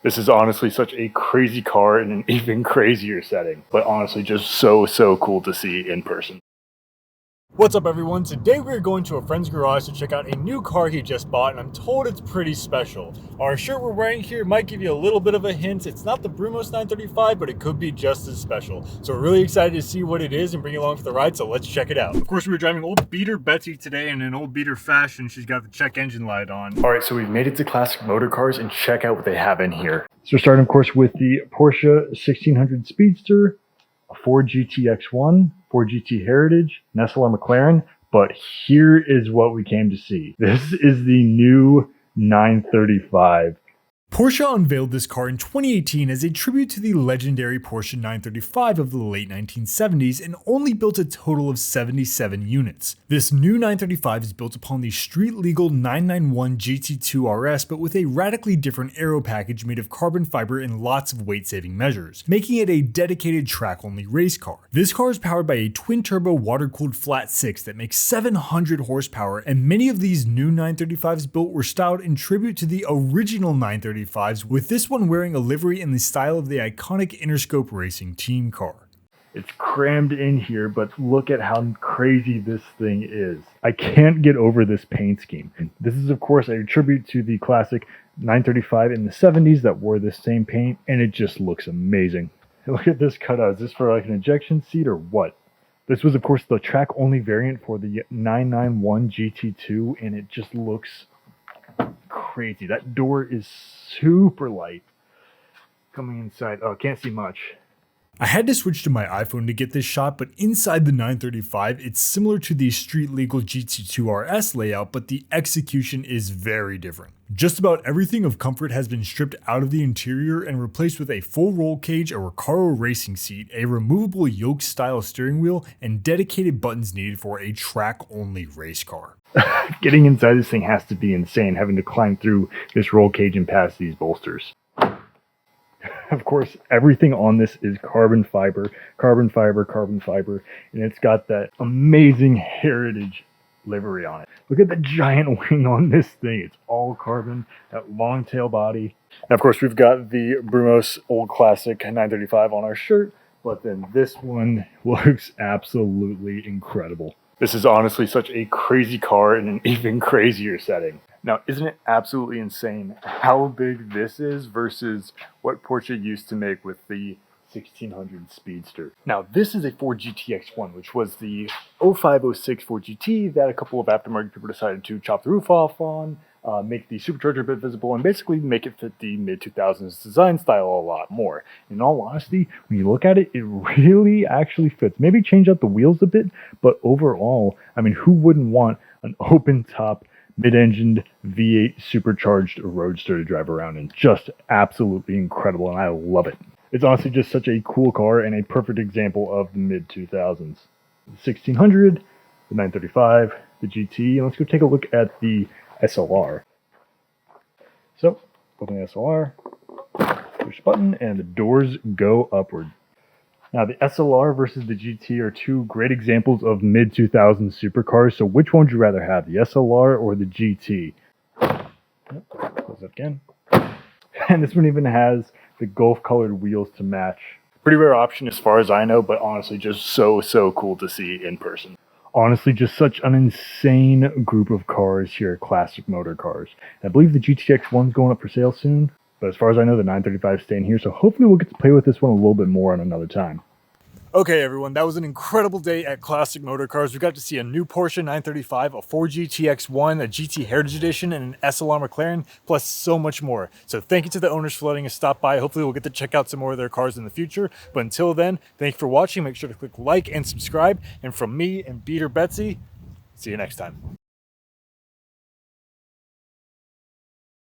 This is honestly such a crazy car in an even crazier setting, but honestly just so cool to see in person. What's up everyone? Today we're going to a friend's garage to check out a new car he just bought, and I'm told it's pretty special. Our shirt we're wearing here might give you a little bit of a hint. It's not the Brumos 935, but it could be just as special. So we're really excited to see what it is and bring you along for the ride, so let's check it out. Of course, we were driving old beater Betsy today in an old beater fashion. She's got the check engine light on. All right, so we've made it to Classic Motor Cars and check out what they have in here. So we're starting, of course, with the Porsche 1600 Speedster, a Ford GTX1, Ford GT Heritage, an SLR McLaren. But here is what we came to see. This is the new 935. Porsche unveiled this car in 2018 as a tribute to the legendary Porsche 935 of the late 1970s and only built a total of 77 units. This new 935 is built upon the street-legal 991 GT2 RS, but with a radically different aero package made of carbon fiber and lots of weight-saving measures, making it a dedicated track-only race car. This car is powered by a twin-turbo water-cooled flat 6 that makes 700 horsepower, and many of these new 935s built were styled in tribute to the original 935s, with this one wearing a livery in the style of the iconic Interscope Racing team car. It's crammed in here, but look at how crazy this thing is. I can't get over this paint scheme. This is, of course, a tribute to the classic 935 in the 70s that wore this same paint, and it just looks amazing. Look at this cutout. Is this for like an ejection seat or what? This was, of course, the track-only variant for the 991 GT2, and it just looks crazy. That door is super light. Coming inside, oh, can't see much. I had to switch to my iPhone to get this shot, but inside the 935, it's similar to the street-legal GT2 RS layout, but the execution is very different. Just about everything of comfort has been stripped out of the interior and replaced with a full roll cage, a Recaro racing seat, a removable yoke-style steering wheel, and dedicated buttons needed for a track-only race car. Getting inside this thing has to be insane, having to climb through this roll cage and past these bolsters. Of course, everything on this is carbon fiber, and it's got that amazing heritage livery on it. Look at the giant wing on this thing. It's all carbon, that long tail body. And of course, we've got the Brumos Old Classic 935 on our shirt, but then this one looks absolutely incredible. This is honestly such a crazy car in an even crazier setting. Now, isn't it absolutely insane how big this is versus what Porsche used to make with the 1600 Speedster? Now, this is a Ford GTX1, which was the 0506 Ford GT that a couple of aftermarket people decided to chop the roof off on, make the supercharger a bit visible, and basically make it fit the mid-2000s design style a lot more. In all honesty, when you look at it, it really actually fits. Maybe change out the wheels a bit, but overall, I mean, who wouldn't want an open-top, mid-engined V8 supercharged roadster to drive around in? Just absolutely incredible, and I love it. It's honestly just such a cool car and a perfect example of the mid-2000s. The 1600, the 935, the GT, and let's go take a look at the SLR. So, open the SLR, push button, and the doors go upward. Now, the SLR versus the GT are two great examples of mid-2000s supercars, so which one would you rather have, the SLR or the GT? Close that again. And this one even has the Gulf-colored wheels to match. Pretty rare option as far as I know, but honestly just so cool to see in person. Honestly, just such an insane group of cars here at Classic Motor Cars. I believe the GTX1's going up for sale soon, but as far as I know, the 935's staying here, so hopefully we'll get to play with this one a little bit more on another time. Okay everyone, that was an incredible day at Classic Motor Cars. We got to see a new Porsche 935, a Ford GTX1, a GT Heritage Edition, and an SLR McLaren, plus so much more. So thank you to the owners for letting us stop by. Hopefully we'll get to check out some more of their cars in the future. But until then, thank you for watching. Make sure to click like and subscribe. And from me and Beater Betsy, see you next time.